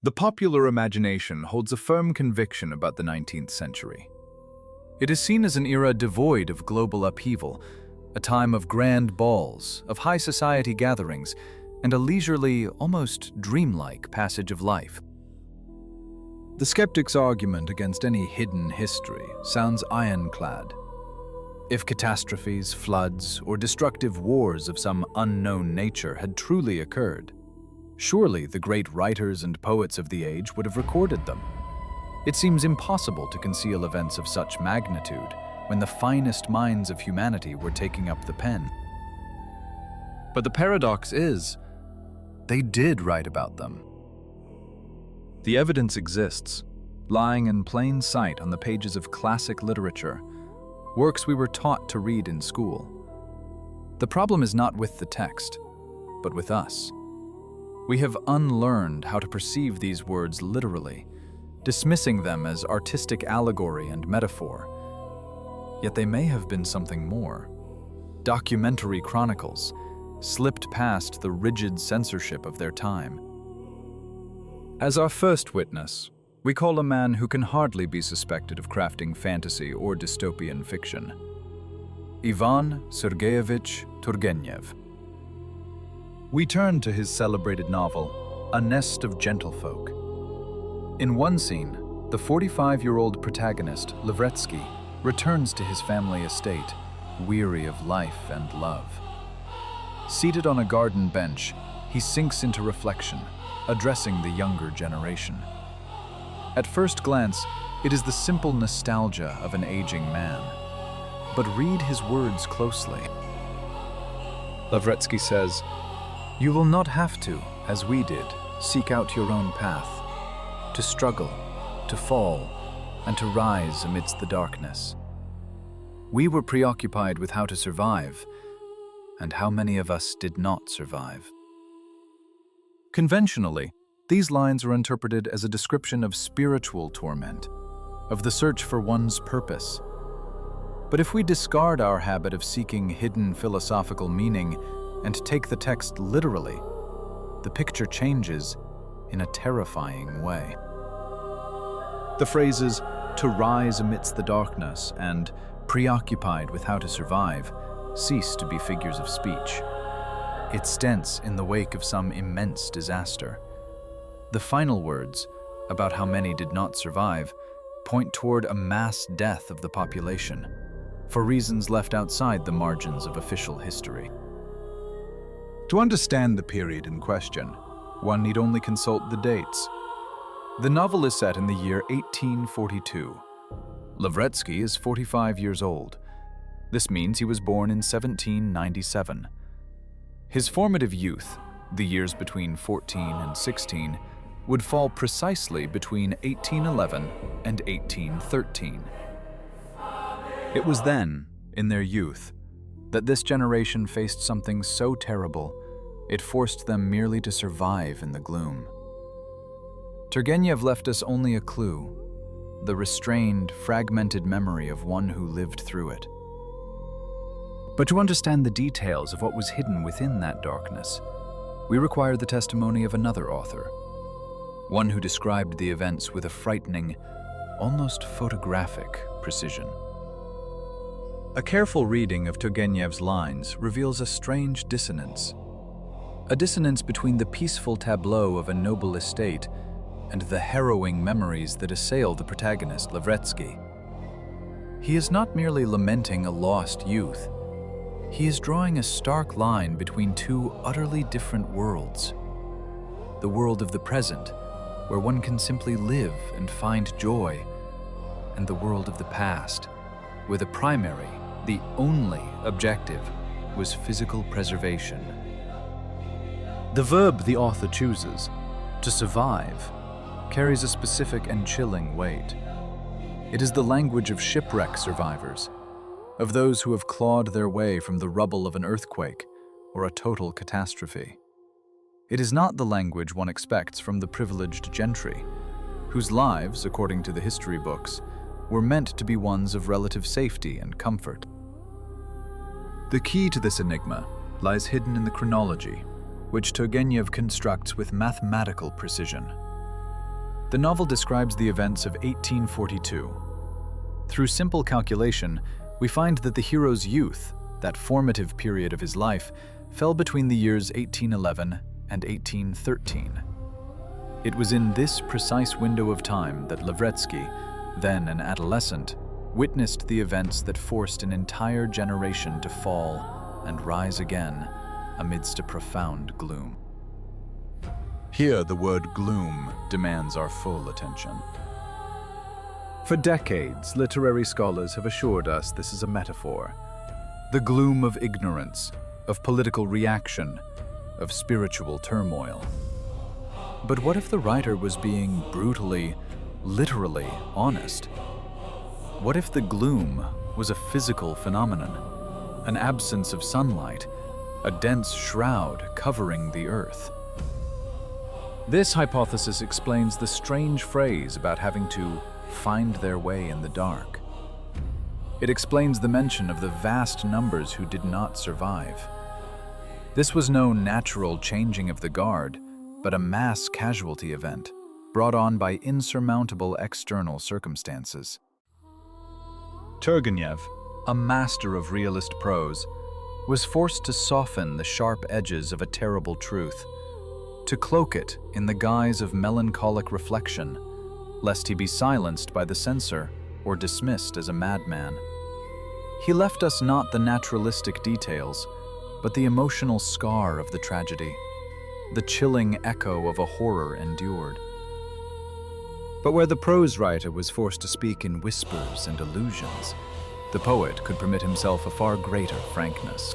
The popular imagination holds a firm conviction about the 19th century. It is seen as an era devoid of global upheaval, a time of grand balls, of high society gatherings, and a leisurely, almost dreamlike passage of life. The skeptic's argument against any hidden history sounds ironclad. If catastrophes, floods, or destructive wars of some unknown nature had truly occurred, surely the great writers and poets of the age would have recorded them. It seems impossible to conceal events of such magnitude when the finest minds of humanity were taking up the pen. But the paradox is, they did write about them. The evidence exists, lying in plain sight on the pages of classic literature, works we were taught to read in school. The problem is not with the text, but with us. We have unlearned how to perceive these words literally, dismissing them as artistic allegory and metaphor. Yet they may have been something more. Documentary chronicles, slipped past the rigid censorship of their time. As our first witness, we call a man who can hardly be suspected of crafting fantasy or dystopian fiction. Ivan Sergeyevich Turgenev. We turn to his celebrated novel, A Nest of Gentlefolk. In one scene, the 45-year-old protagonist, Lavretsky, returns to his family estate, weary of life and love. Seated on a garden bench, he sinks into reflection, addressing the younger generation. At first glance, it is the simple nostalgia of an aging man. But read his words closely. Lavretsky says, "You will not have to, as we did, seek out your own path, to struggle, to fall, and to rise amidst the darkness. We were preoccupied with how to survive, and how many of us did not survive." Conventionally, these lines are interpreted as a description of spiritual torment, of the search for one's purpose. But if we discard our habit of seeking hidden philosophical meaning and take the text literally, the picture changes in a terrifying way. The phrases, "to rise amidst the darkness" and "preoccupied with how to survive" cease to be figures of speech. It's tense in the wake of some immense disaster. The final words, about how many did not survive, point toward a mass death of the population, for reasons left outside the margins of official history. To understand the period in question, one need only consult the dates. The novel is set in the year 1842. Lavretsky is 45 years old. This means he was born in 1797. His formative youth, the years between 14 and 16, would fall precisely between 1811 and 1813. It was then, in their youth, that this generation faced something so terrible, it forced them merely to survive in the gloom. Turgenev left us only a clue, the restrained, fragmented memory of one who lived through it. But to understand the details of what was hidden within that darkness, we require the testimony of another author, one who described the events with a frightening, almost photographic precision. A careful reading of Turgenev's lines reveals a strange dissonance. A dissonance between the peaceful tableau of a noble estate and the harrowing memories that assail the protagonist, Lavretsky. He is not merely lamenting a lost youth. He is drawing a stark line between two utterly different worlds. The world of the present, where one can simply live and find joy, and the world of the past, where the primary, the only objective was physical preservation. The verb the author chooses, to survive, carries a specific and chilling weight. It is the language of shipwreck survivors, of those who have clawed their way from the rubble of an earthquake or a total catastrophe. It is not the language one expects from the privileged gentry, whose lives, according to the history books, were meant to be ones of relative safety and comfort. The key to this enigma lies hidden in the chronology, which Turgenev constructs with mathematical precision. The novel describes the events of 1842. Through simple calculation, we find that the hero's youth, that formative period of his life, fell between the years 1811 and 1813. It was in this precise window of time that Lavretsky, then an adolescent, witnessed the events that forced an entire generation to fall and rise again amidst a profound gloom. Here, the word gloom demands our full attention. For decades, literary scholars have assured us this is a metaphor. The gloom of ignorance, of political reaction, of spiritual turmoil. But what if the writer was being brutally, literally honest? What if the gloom was a physical phenomenon, an absence of sunlight, a dense shroud covering the earth? This hypothesis explains the strange phrase about having to find their way in the dark. It explains the mention of the vast numbers who did not survive. This was no natural changing of the guard, but a mass casualty event brought on by insurmountable external circumstances. Turgenev, a master of realist prose, was forced to soften the sharp edges of a terrible truth, to cloak it in the guise of melancholic reflection, lest he be silenced by the censor or dismissed as a madman. He left us not the naturalistic details, but the emotional scar of the tragedy, the chilling echo of a horror endured. But where the prose writer was forced to speak in whispers and allusions, the poet could permit himself a far greater frankness.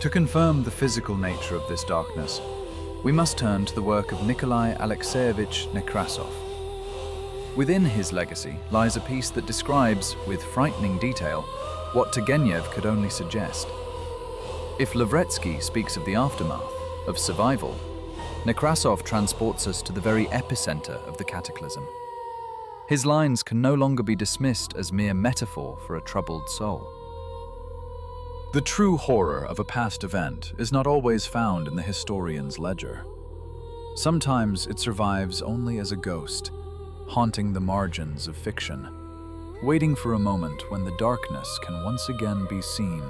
To confirm the physical nature of this darkness, we must turn to the work of Nikolai Alexeyevich Nekrasov. Within his legacy lies a piece that describes, with frightening detail, what Turgenev could only suggest. If Lavretsky speaks of the aftermath, of survival, Nekrasov transports us to the very epicenter of the cataclysm. His lines can no longer be dismissed as mere metaphor for a troubled soul. The true horror of a past event is not always found in the historian's ledger. Sometimes it survives only as a ghost, haunting the margins of fiction, waiting for a moment when the darkness can once again be seen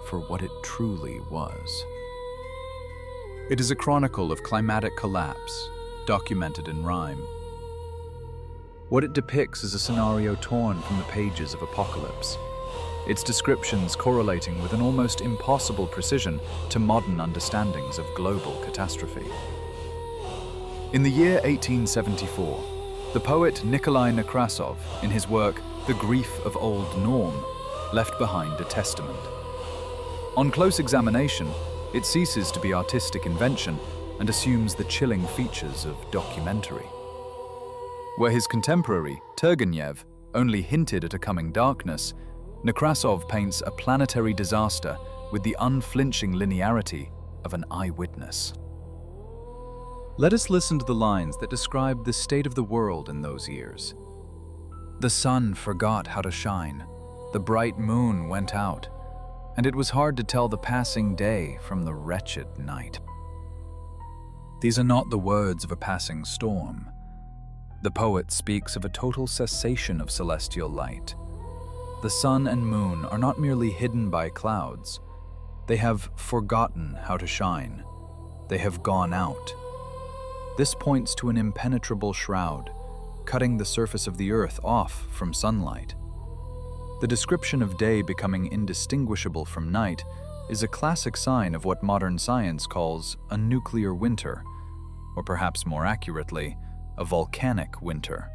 for what it truly was. It is a chronicle of climatic collapse, documented in rhyme. What it depicts is a scenario torn from the pages of Apocalypse, its descriptions correlating with an almost impossible precision to modern understandings of global catastrophe. In the year 1874, the poet Nikolai Nekrasov, in his work The Grief of Old Norm, left behind a testament. On close examination, it ceases to be artistic invention and assumes the chilling features of documentary. Where his contemporary, Turgenev, only hinted at a coming darkness, Nekrasov paints a planetary disaster with the unflinching linearity of an eyewitness. Let us listen to the lines that describe the state of the world in those years. The sun forgot how to shine, the bright moon went out, and it was hard to tell the passing day from the wretched night. These are not the words of a passing storm. The poet speaks of a total cessation of celestial light. The sun and moon are not merely hidden by clouds. They have forgotten how to shine. They have gone out. This points to an impenetrable shroud, cutting the surface of the earth off from sunlight. The description of day becoming indistinguishable from night is a classic sign of what modern science calls a nuclear winter, or perhaps more accurately, a volcanic winter.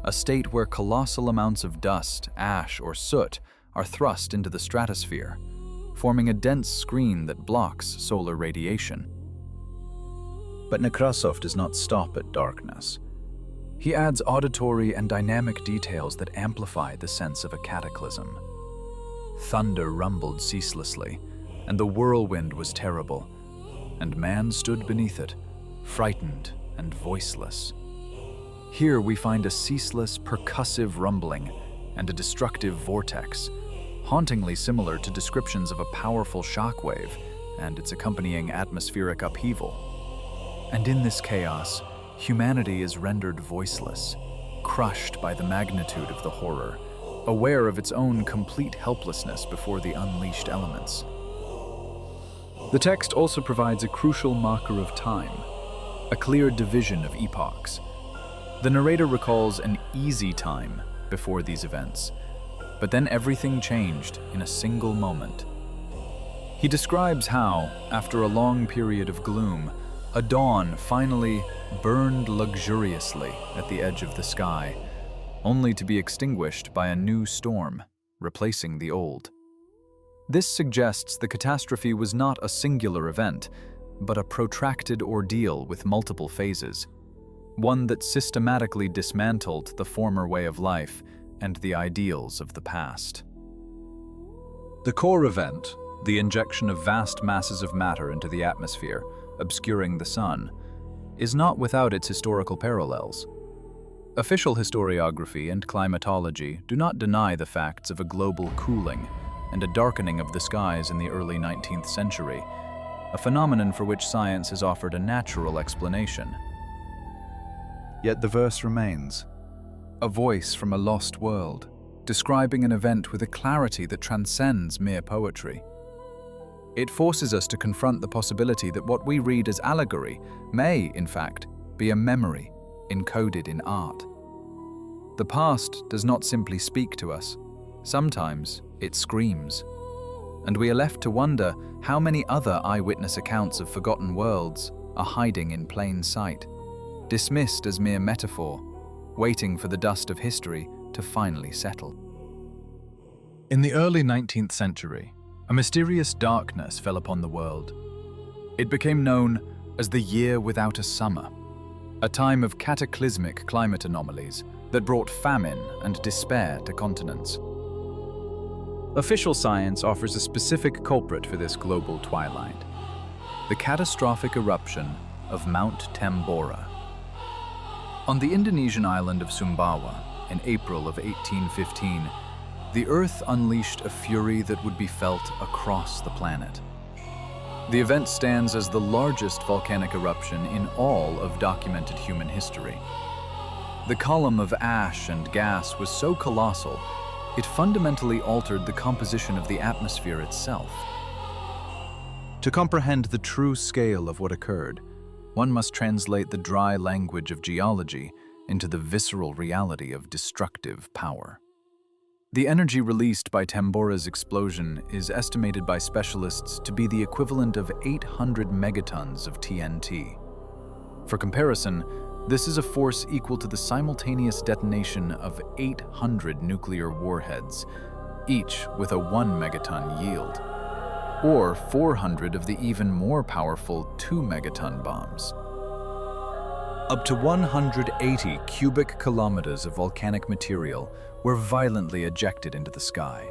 A state where colossal amounts of dust, ash, or soot are thrust into the stratosphere, forming a dense screen that blocks solar radiation. But Nekrasov does not stop at darkness. He adds auditory and dynamic details that amplify the sense of a cataclysm. Thunder rumbled ceaselessly, and the whirlwind was terrible, and man stood beneath it, frightened and voiceless. Here we find a ceaseless, percussive rumbling and a destructive vortex, hauntingly similar to descriptions of a powerful shockwave and its accompanying atmospheric upheaval. And in this chaos, humanity is rendered voiceless, crushed by the magnitude of the horror, aware of its own complete helplessness before the unleashed elements. The text also provides a crucial marker of time, a clear division of epochs. The narrator recalls an easy time before these events, but then everything changed in a single moment. He describes how, after a long period of gloom, a dawn finally burned luxuriously at the edge of the sky, only to be extinguished by a new storm, replacing the old. This suggests the catastrophe was not a singular event, but a protracted ordeal with multiple phases, one that systematically dismantled the former way of life and the ideals of the past. The core event, the injection of vast masses of matter into the atmosphere, obscuring the sun, is not without its historical parallels. Official historiography and climatology do not deny the facts of a global cooling and a darkening of the skies in the early 19th century, a phenomenon for which science has offered a natural explanation. Yet the verse remains, a voice from a lost world, describing an event with a clarity that transcends mere poetry. It forces us to confront the possibility that what we read as allegory may, in fact, be a memory encoded in art. The past does not simply speak to us. Sometimes it screams. And we are left to wonder how many other eyewitness accounts of forgotten worlds are hiding in plain sight, dismissed as mere metaphor, waiting for the dust of history to finally settle. In the early 19th century, a mysterious darkness fell upon the world. It became known as the Year Without a Summer, a time of cataclysmic climate anomalies that brought famine and despair to continents. Official science offers a specific culprit for this global twilight: the catastrophic eruption of Mount Tambora. On the Indonesian island of Sumbawa, in April of 1815, the Earth unleashed a fury that would be felt across the planet. The event stands as the largest volcanic eruption in all of documented human history. The column of ash and gas was so colossal, it fundamentally altered the composition of the atmosphere itself. To comprehend the true scale of what occurred, one must translate the dry language of geology into the visceral reality of destructive power. The energy released by Tambora's explosion is estimated by specialists to be the equivalent of 800 megatons of TNT. For comparison, this is a force equal to the simultaneous detonation of 800 nuclear warheads, each with a 1 megaton yield, or 400 of the even more powerful 2 megaton bombs. Up to 180 cubic kilometers of volcanic material were violently ejected into the sky.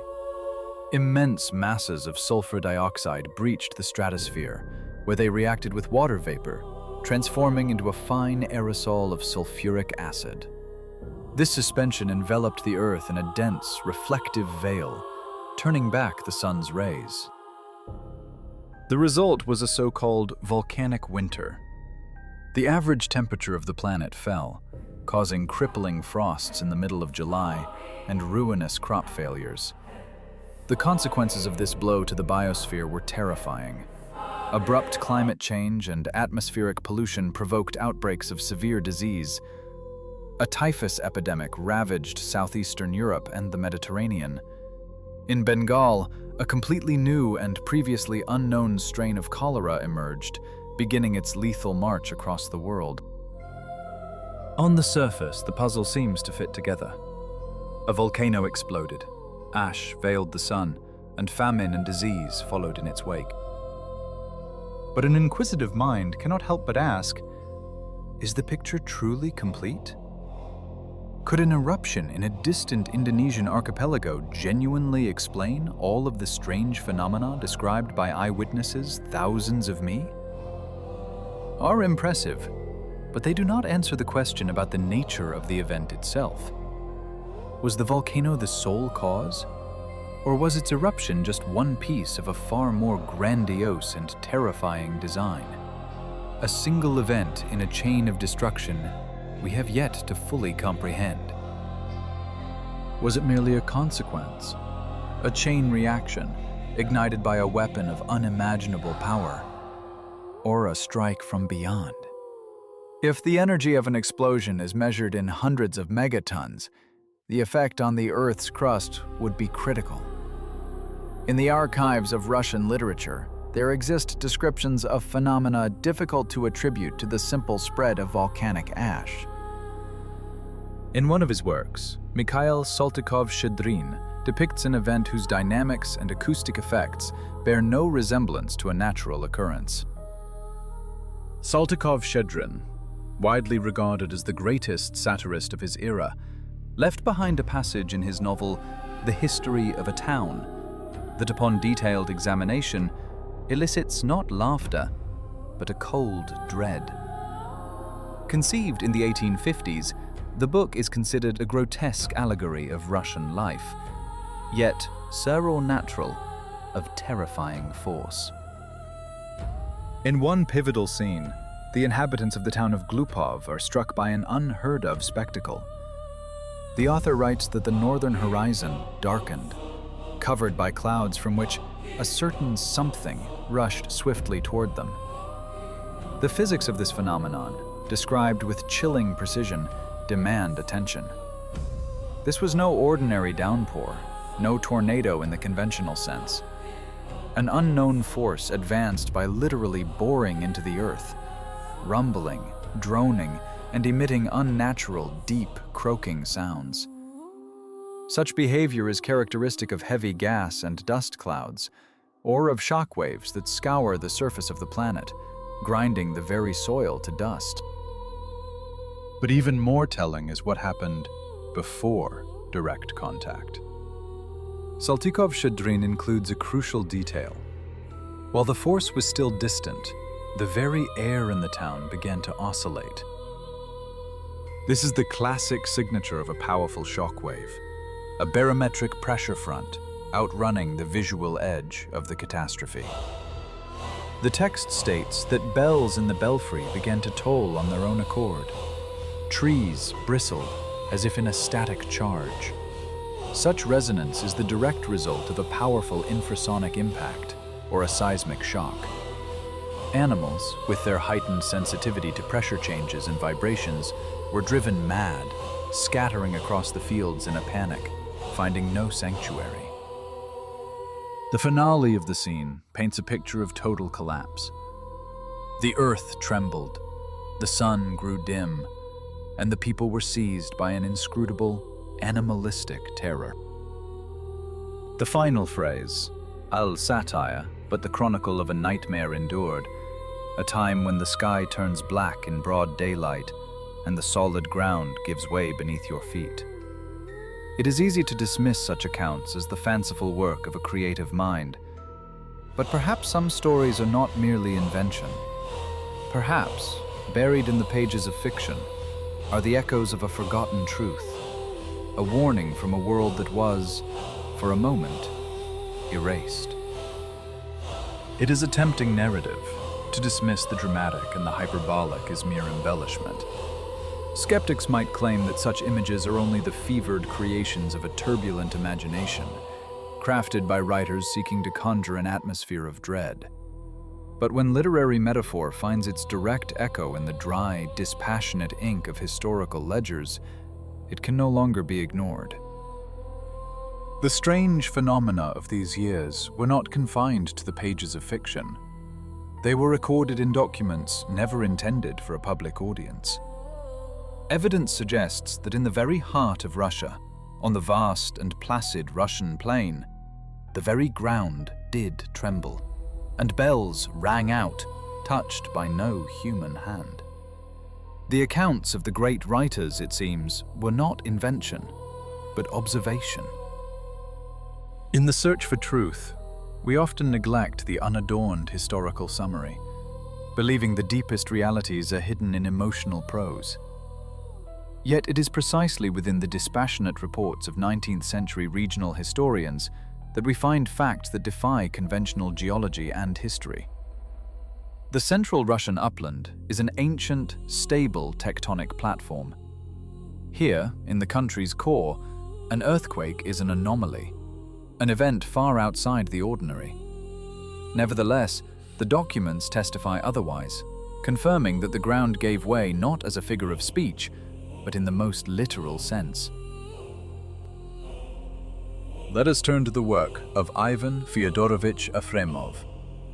Immense masses of sulfur dioxide breached the stratosphere, where they reacted with water vapor, transforming into a fine aerosol of sulfuric acid. This suspension enveloped the Earth in a dense, reflective veil, turning back the sun's rays. The result was a so-called volcanic winter. The average temperature of the planet fell, causing crippling frosts in the middle of July and ruinous crop failures. The consequences of this blow to the biosphere were terrifying. Abrupt climate change and atmospheric pollution provoked outbreaks of severe disease. A typhus epidemic ravaged southeastern Europe and the Mediterranean. In Bengal, a completely new and previously unknown strain of cholera emerged, beginning its lethal march across the world. On the surface, the puzzle seems to fit together. A volcano exploded, ash veiled the sun, and famine and disease followed in its wake. But an inquisitive mind cannot help but ask, is the picture truly complete? Could an eruption in a distant Indonesian archipelago genuinely explain all of the strange phenomena described by eyewitnesses thousands of me? Are impressive, but they do not answer the question about the nature of the event itself. Was the volcano the sole cause? Or was its eruption just one piece of a far more grandiose and terrifying design? a single event in a chain of destruction we have yet to fully comprehend. Was it merely a consequence, a chain reaction ignited by a weapon of unimaginable power, or a strike from beyond? If the energy of an explosion is measured in hundreds of megatons, the effect on the Earth's crust would be critical. In the archives of Russian literature, there exist descriptions of phenomena difficult to attribute to the simple spread of volcanic ash. In one of his works, Mikhail Saltykov-Shchedrin depicts an event whose dynamics and acoustic effects bear no resemblance to a natural occurrence. Saltykov-Shchedrin, widely regarded as the greatest satirist of his era, left behind a passage in his novel The History of a Town that, upon detailed examination, elicits not laughter, but a cold dread. Conceived in the 1850s, the book is considered a grotesque allegory of Russian life, yet unnatural, of terrifying force. In one pivotal scene, the inhabitants of the town of Glupov are struck by an unheard-of spectacle. The author writes that the northern horizon darkened, covered by clouds from which a certain something rushed swiftly toward them. The physics of this phenomenon, described with chilling precision, demand attention. This was no ordinary downpour, no tornado in the conventional sense. An unknown force advanced by literally boring into the earth, rumbling, droning, and emitting unnatural, deep, croaking sounds. Such behavior is characteristic of heavy gas and dust clouds, or of shockwaves that scour the surface of the planet, grinding the very soil to dust. But even more telling is what happened before direct contact. Saltykov-Shchedrin includes a crucial detail. While the force was still distant, the very air in the town began to oscillate. This is the classic signature of a powerful shockwave, a barometric pressure front outrunning the visual edge of the catastrophe. The text states that bells in the belfry began to toll on their own accord. Trees bristled as if in a static charge. Such resonance is the direct result of a powerful infrasonic impact, or a seismic shock. Animals, with their heightened sensitivity to pressure changes and vibrations, were driven mad, scattering across the fields in a panic, finding no sanctuary. The finale of the scene paints a picture of total collapse. The earth trembled, the sun grew dim, and the people were seized by an inscrutable, animalistic terror. The final phrase, satire, but the chronicle of a nightmare endured, a time when the sky turns black in broad daylight and the solid ground gives way beneath your feet. It is easy to dismiss such accounts as the fanciful work of a creative mind, but perhaps some stories are not merely invention. Perhaps, buried in the pages of fiction, are the echoes of a forgotten truth, a warning from a world that was, for a moment, erased. It is a tempting narrative to dismiss the dramatic and the hyperbolic as mere embellishment. Skeptics might claim that such images are only the fevered creations of a turbulent imagination, crafted by writers seeking to conjure an atmosphere of dread. But when literary metaphor finds its direct echo in the dry, dispassionate ink of historical ledgers, it can no longer be ignored. The strange phenomena of these years were not confined to the pages of fiction. They were recorded in documents never intended for a public audience. Evidence suggests that in the very heart of Russia, on the vast and placid Russian plain, the very ground did tremble, and bells rang out, touched by no human hand. The accounts of the great writers, it seems, were not invention, but observation. In the search for truth, we often neglect the unadorned historical summary, believing the deepest realities are hidden in emotional prose. Yet it is precisely within the dispassionate reports of 19th century regional historians that we find facts that defy conventional geology and history. The central Russian upland is an ancient, stable tectonic platform. Here, in the country's core, an earthquake is an anomaly, an event far outside the ordinary. Nevertheless, the documents testify otherwise, confirming that the ground gave way not as a figure of speech, but in the most literal sense. Let us turn to the work of Ivan Fyodorovich Efremov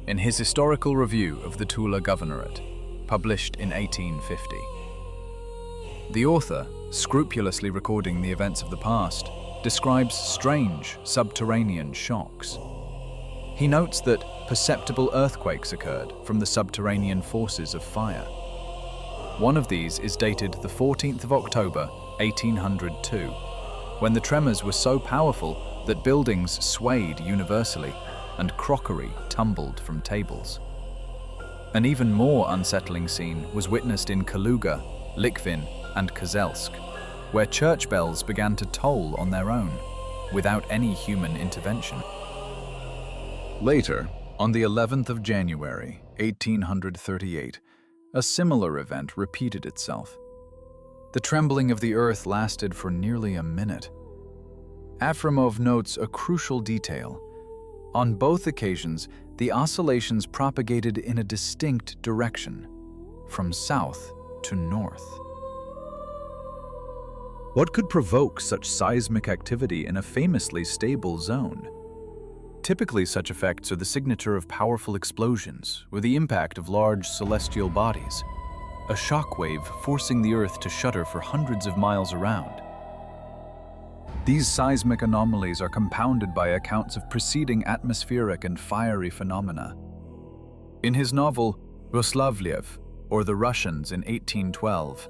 in his historical review of the Tula Governorate, published in 1850. The author, scrupulously recording the events of the past, describes strange subterranean shocks. He notes that perceptible earthquakes occurred from the subterranean forces of fire. One of these is dated the 14th of October, 1802, when the tremors were so powerful that buildings swayed universally and crockery tumbled from tables. An even more unsettling scene was witnessed in Kaluga, Litvin, and Kozelsk, where church bells began to toll on their own, without any human intervention. Later, on the 11th of January, 1838, a similar event repeated itself. The trembling of the earth lasted for nearly a minute. Efremov notes a crucial detail. On both occasions, the oscillations propagated in a distinct direction, from south to north. What could provoke such seismic activity in a famously stable zone? Typically, such effects are the signature of powerful explosions or the impact of large celestial bodies, a shockwave forcing the Earth to shudder for hundreds of miles around. These seismic anomalies are compounded by accounts of preceding atmospheric and fiery phenomena. In his novel Roslavliev, or The Russians in 1812,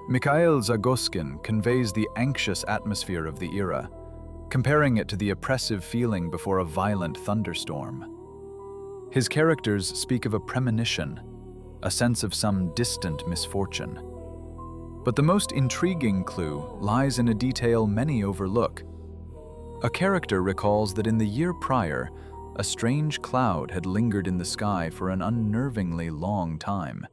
Mikhail Zagoskin conveys the anxious atmosphere of the era, comparing it to the oppressive feeling before a violent thunderstorm. His characters speak of a premonition, a sense of some distant misfortune. But the most intriguing clue lies in a detail many overlook. A character recalls that in the year prior, a strange cloud had lingered in the sky for an unnervingly long time.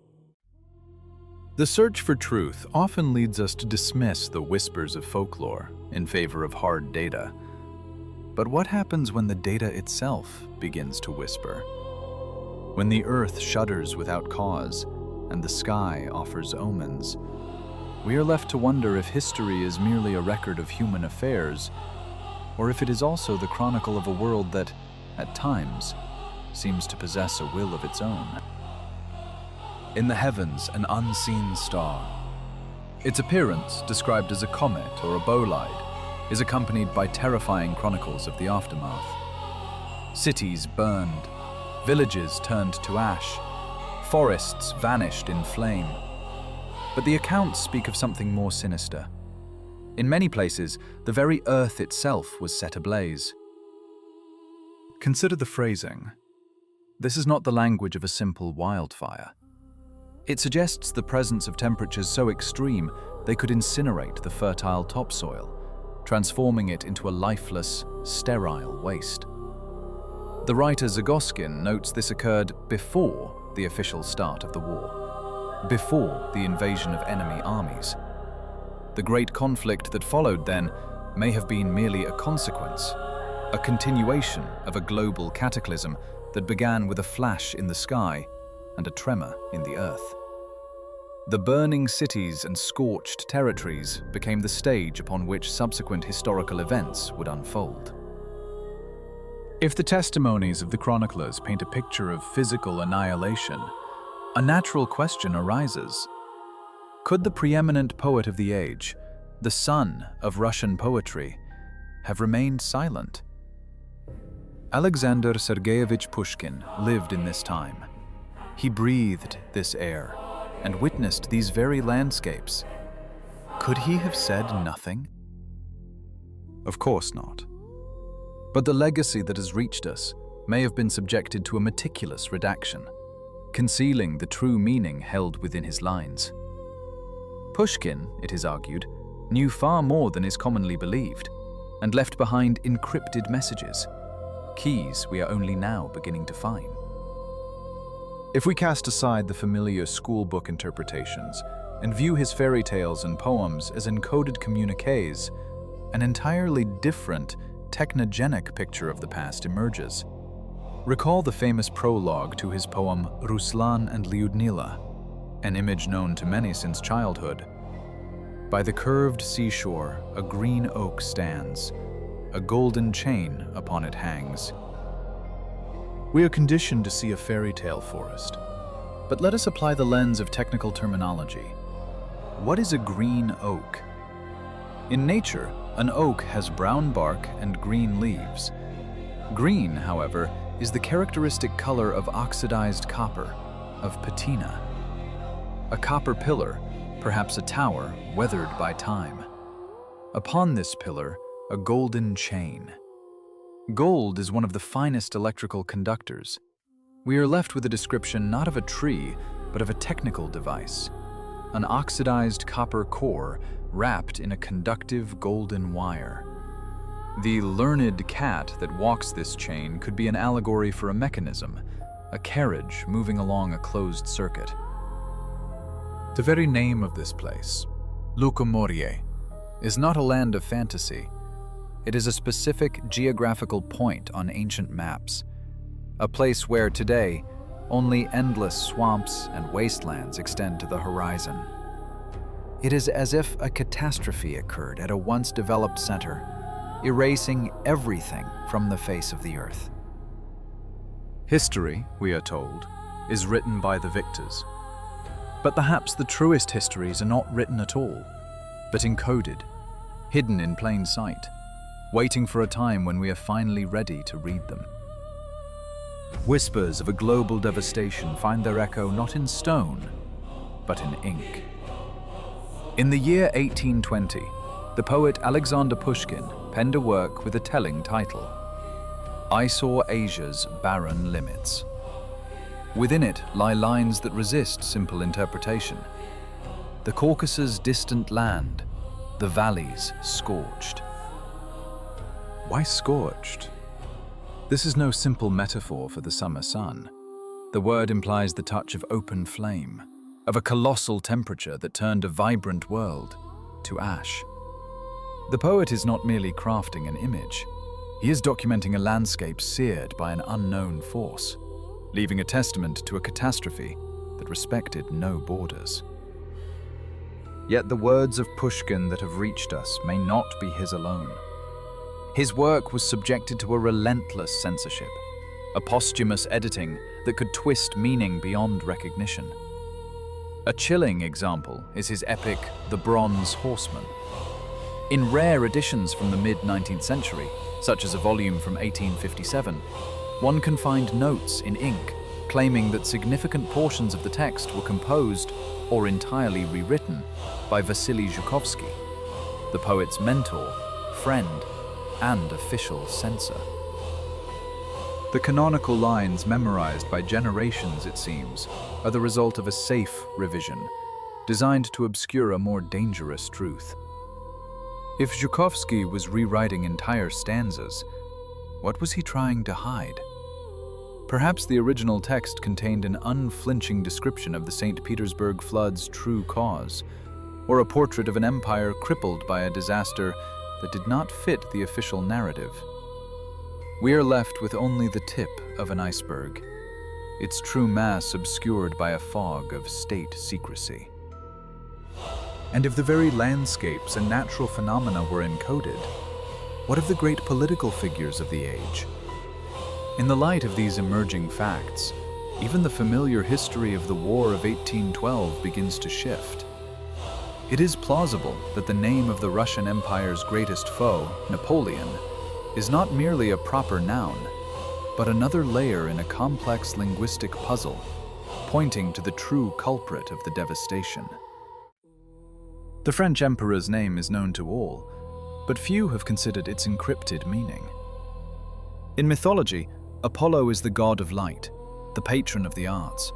The search for truth often leads us to dismiss the whispers of folklore in favor of hard data. But what happens when the data itself begins to whisper? When the earth shudders without cause and the sky offers omens, we are left to wonder if history is merely a record of human affairs, or if it is also the chronicle of a world that, at times, seems to possess a will of its own. In the heavens, an unseen star. Its appearance, described as a comet or a bolide, is accompanied by terrifying chronicles of the aftermath. Cities burned, villages turned to ash, forests vanished in flame. But the accounts speak of something more sinister. In many places, the very earth itself was set ablaze. Consider the phrasing. This is not the language of a simple wildfire. It suggests the presence of temperatures so extreme they could incinerate the fertile topsoil, transforming it into a lifeless, sterile waste. The writer Zagoskin notes this occurred before the official start of the war, before the invasion of enemy armies. The great conflict that followed then may have been merely a consequence, a continuation of a global cataclysm that began with a flash in the sky and a tremor in the earth. The burning cities and scorched territories became the stage upon which subsequent historical events would unfold. If the testimonies of the chroniclers paint a picture of physical annihilation, a natural question arises. Could the preeminent poet of the age, the son of Russian poetry, have remained silent? Alexander Sergeyevich Pushkin lived in this time. He breathed this air and witnessed these very landscapes. Could he have said nothing? Of course not. But the legacy that has reached us may have been subjected to a meticulous redaction, concealing the true meaning held within his lines. Pushkin, it is argued, knew far more than is commonly believed, and left behind encrypted messages, keys we are only now beginning to find. If we cast aside the familiar schoolbook interpretations and view his fairy tales and poems as encoded communiques, an entirely different, technogenic picture of the past emerges. Recall the famous prologue to his poem Ruslan and Lyudmila, an image known to many since childhood. By the curved seashore, a green oak stands. A golden chain upon it hangs. We are conditioned to see a fairy tale forest, but let us apply the lens of technical terminology. What is a green oak? In nature, an oak has brown bark and green leaves. Green, however, is the characteristic color of oxidized copper, of patina. A copper pillar, perhaps a tower, weathered by time. Upon this pillar, a golden chain. Gold is one of the finest electrical conductors. We are left with a description not of a tree, but of a technical device. An oxidized copper core wrapped in a conductive golden wire. The learned cat that walks this chain could be an allegory for a mechanism, a carriage moving along a closed circuit. The very name of this place, Lucomorie, is not a land of fantasy. It is a specific geographical point on ancient maps, a place where today only endless swamps and wastelands extend to the horizon. It is as if a catastrophe occurred at a once developed center, erasing everything from the face of the earth. History, we are told, is written by the victors. But perhaps the truest histories are not written at all, but encoded, hidden in plain sight, waiting for a time when we are finally ready to read them. Whispers of a global devastation find their echo not in stone, but in ink. In the year 1820, the poet Alexander Pushkin penned a work with a telling title, I Saw Asia's Barren Limits. Within it lie lines that resist simple interpretation. The Caucasus' distant land, the valleys scorched. Why scorched? This is no simple metaphor for the summer sun. The word implies the touch of open flame, of a colossal temperature that turned a vibrant world to ash. The poet is not merely crafting an image. He is documenting a landscape seared by an unknown force, leaving a testament to a catastrophe that respected no borders. Yet the words of Pushkin that have reached us may not be his alone. His work was subjected to a relentless censorship, a posthumous editing that could twist meaning beyond recognition. A chilling example is his epic The Bronze Horseman. In rare editions from the mid-19th century, such as a volume from 1857, one can find notes in ink claiming that significant portions of the text were composed or entirely rewritten by Vasily Zhukovsky, the poet's mentor, friend, and official censor. The canonical lines memorized by generations, it seems, are the result of a safe revision, designed to obscure a more dangerous truth. If Zhukovsky was rewriting entire stanzas, what was he trying to hide? Perhaps the original text contained an unflinching description of the St. Petersburg flood's true cause, or a portrait of an empire crippled by a disaster that did not fit the official narrative. We are left with only the tip of an iceberg, its true mass obscured by a fog of state secrecy. And if the very landscapes and natural phenomena were encoded, what of the great political figures of the age? In the light of these emerging facts, even the familiar history of the War of 1812 begins to shift. It is plausible that the name of the Russian Empire's greatest foe, Napoleon, is not merely a proper noun, but another layer in a complex linguistic puzzle, pointing to the true culprit of the devastation. The French emperor's name is known to all, but few have considered its encrypted meaning. In mythology, Apollo is the god of light, the patron of the arts,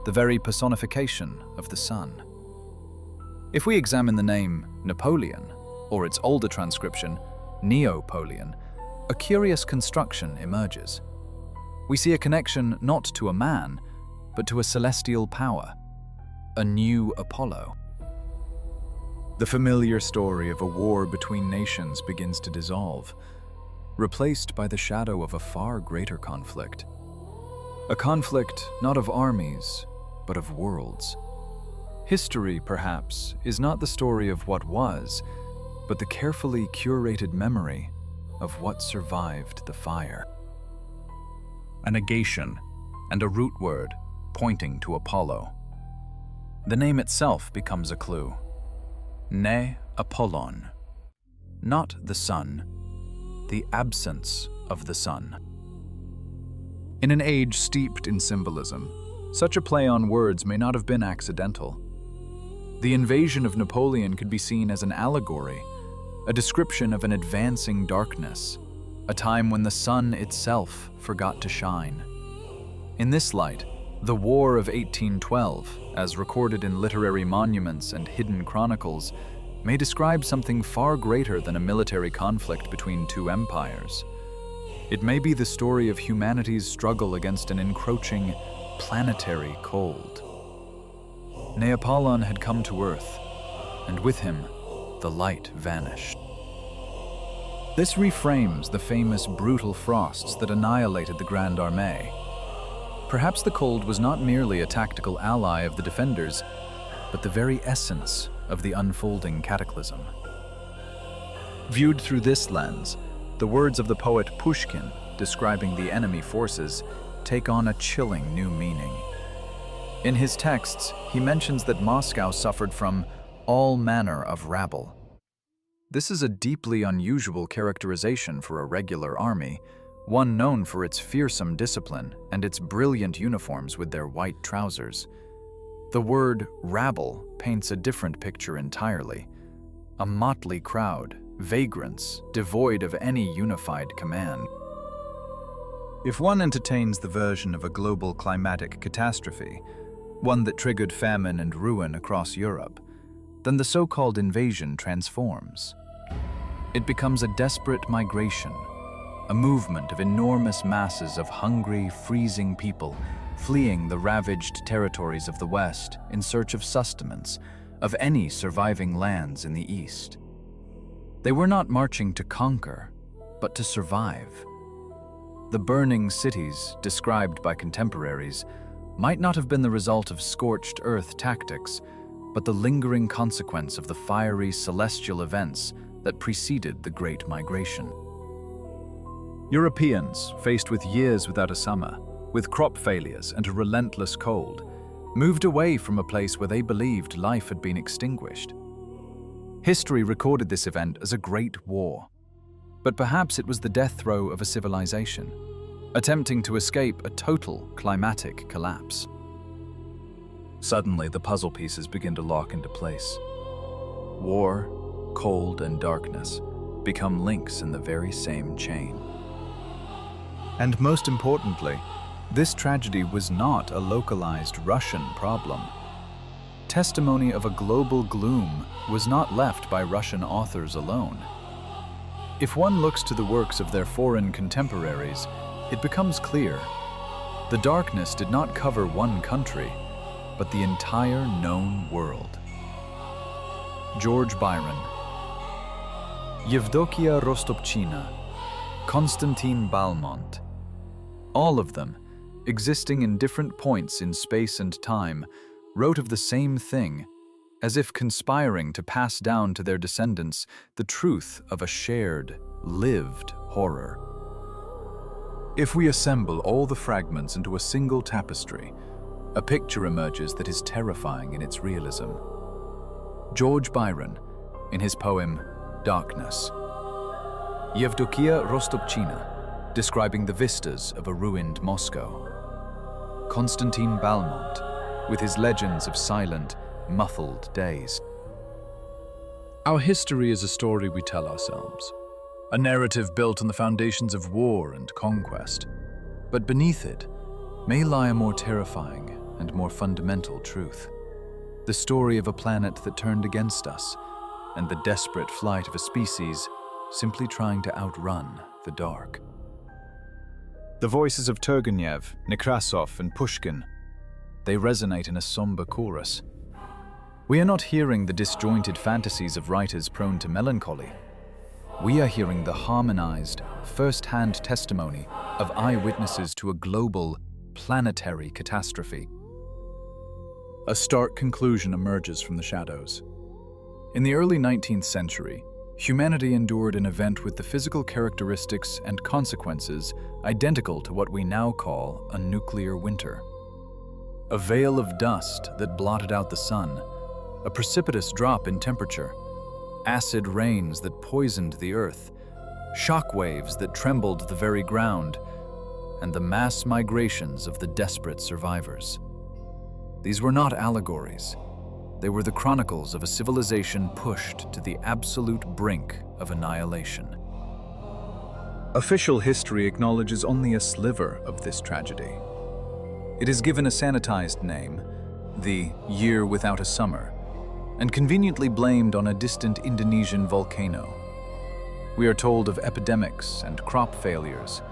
the very personification of the sun. If we examine the name Napoleon, or its older transcription, Neopolian, a curious construction emerges. We see a connection not to a man, but to a celestial power, a new Apollo. The familiar story of a war between nations begins to dissolve, replaced by the shadow of a far greater conflict. A conflict not of armies, but of worlds. History, perhaps, is not the story of what was, but the carefully curated memory of what survived the fire. A negation and a root word pointing to Apollo. The name itself becomes a clue. Ne Apollon. Not the sun, the absence of the sun. In an age steeped in symbolism, such a play on words may not have been accidental. The invasion of Napoleon could be seen as an allegory, a description of an advancing darkness, a time when the sun itself forgot to shine. In this light, the War of 1812, as recorded in literary monuments and hidden chronicles, may describe something far greater than a military conflict between two empires. It may be the story of humanity's struggle against an encroaching planetary cold. Apollon had come to Earth, and with him, the light vanished. This reframes the famous brutal frosts that annihilated the Grande Armée. Perhaps the cold was not merely a tactical ally of the defenders, but the very essence of the unfolding cataclysm. Viewed through this lens, the words of the poet Pushkin describing the enemy forces take on a chilling new meaning. In his texts, he mentions that Moscow suffered from all manner of rabble. This is a deeply unusual characterization for a regular army, one known for its fearsome discipline and its brilliant uniforms with their white trousers. The word rabble paints a different picture entirely. A motley crowd, vagrants, devoid of any unified command. If one entertains the version of a global climatic catastrophe, one that triggered famine and ruin across Europe, then the so-called invasion transforms. It becomes a desperate migration, a movement of enormous masses of hungry, freezing people fleeing the ravaged territories of the West in search of sustenance, of any surviving lands in the East. They were not marching to conquer, but to survive. The burning cities, described by contemporaries, might not have been the result of scorched earth tactics, but the lingering consequence of the fiery celestial events that preceded the Great Migration. Europeans, faced with years without a summer, with crop failures and a relentless cold, moved away from a place where they believed life had been extinguished. History recorded this event as a great war, but perhaps it was the death throe of a civilization, attempting to escape a total climatic collapse. Suddenly, the puzzle pieces begin to lock into place. War, cold, and darkness become links in the very same chain. And most importantly, this tragedy was not a localized Russian problem. Testimony of a global gloom was not left by Russian authors alone. If one looks to the works of their foreign contemporaries, it becomes clear. The darkness did not cover one country, but the entire known world. George Byron, Yevdokia Rostopchina, Konstantin Balmont. All of them, existing in different points in space and time, wrote of the same thing, as if conspiring to pass down to their descendants the truth of a shared, lived horror. If we assemble all the fragments into a single tapestry, a picture emerges that is terrifying in its realism. George Byron, in his poem Darkness. Yevdokia Rostopchina, describing the vistas of a ruined Moscow. Konstantin Balmont, with his legends of silent, muffled days. Our history is a story we tell ourselves, a narrative built on the foundations of war and conquest. But beneath it may lie a more terrifying and more fundamental truth. The story of a planet that turned against us, and the desperate flight of a species simply trying to outrun the dark. The voices of Turgenev, Nekrasov, and Pushkin, they resonate in a somber chorus. We are not hearing the disjointed fantasies of writers prone to melancholy. We are hearing the harmonized, first-hand testimony of eyewitnesses to a global, planetary catastrophe. A stark conclusion emerges from the shadows. In the early 19th century, humanity endured an event with the physical characteristics and consequences identical to what we now call a nuclear winter. A veil of dust that blotted out the sun, a precipitous drop in temperature, acid rains that poisoned the earth, shockwaves that trembled the very ground, and the mass migrations of the desperate survivors. These were not allegories. They were the chronicles of a civilization pushed to the absolute brink of annihilation. Official history acknowledges only a sliver of this tragedy. It is given a sanitized name, the Year Without a Summer, and conveniently blamed on a distant Indonesian volcano. We are told of epidemics and crop failures,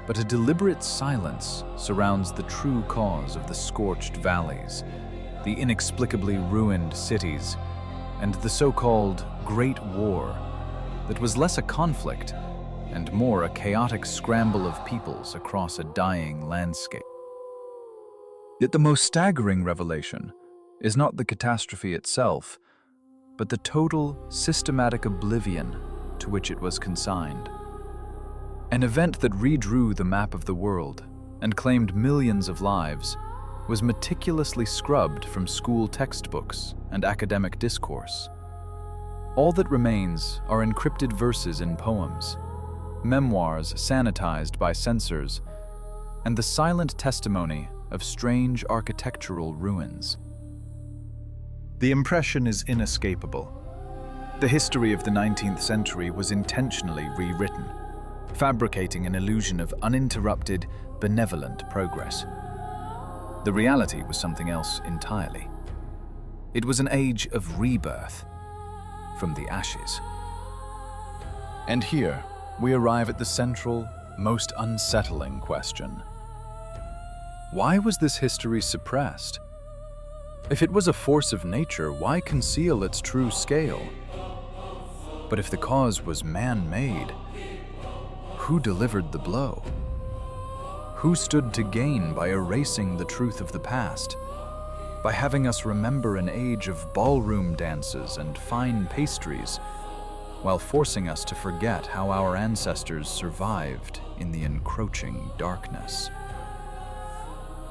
but a deliberate silence surrounds the true cause of the scorched valleys, the inexplicably ruined cities, and the so-called Great War that was less a conflict and more a chaotic scramble of peoples across a dying landscape. Yet the most staggering revelation is not the catastrophe itself, but the total, systematic oblivion to which it was consigned. An event that redrew the map of the world and claimed millions of lives was meticulously scrubbed from school textbooks and academic discourse. All that remains are encrypted verses in poems, memoirs sanitized by censors, and the silent testimony of strange architectural ruins. The impression is inescapable. The history of the 19th century was intentionally rewritten, fabricating an illusion of uninterrupted, benevolent progress. The reality was something else entirely. It was an age of rebirth from the ashes. And here, we arrive at the central, most unsettling question. Why was this history suppressed? If it was a force of nature, why conceal its true scale? But if the cause was man-made, who delivered the blow? Who stood to gain by erasing the truth of the past, by having us remember an age of ballroom dances and fine pastries, while forcing us to forget how our ancestors survived in the encroaching darkness?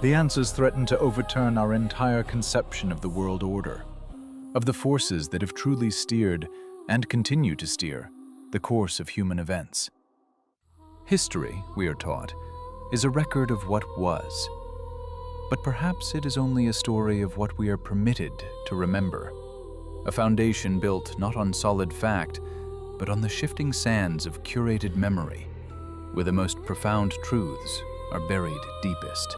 The answers threaten to overturn our entire conception of the world order, of the forces that have truly steered and continue to steer the course of human events. History, we are taught, is a record of what was, but perhaps it is only a story of what we are permitted to remember, a foundation built not on solid fact, but on the shifting sands of curated memory, where the most profound truths are buried deepest.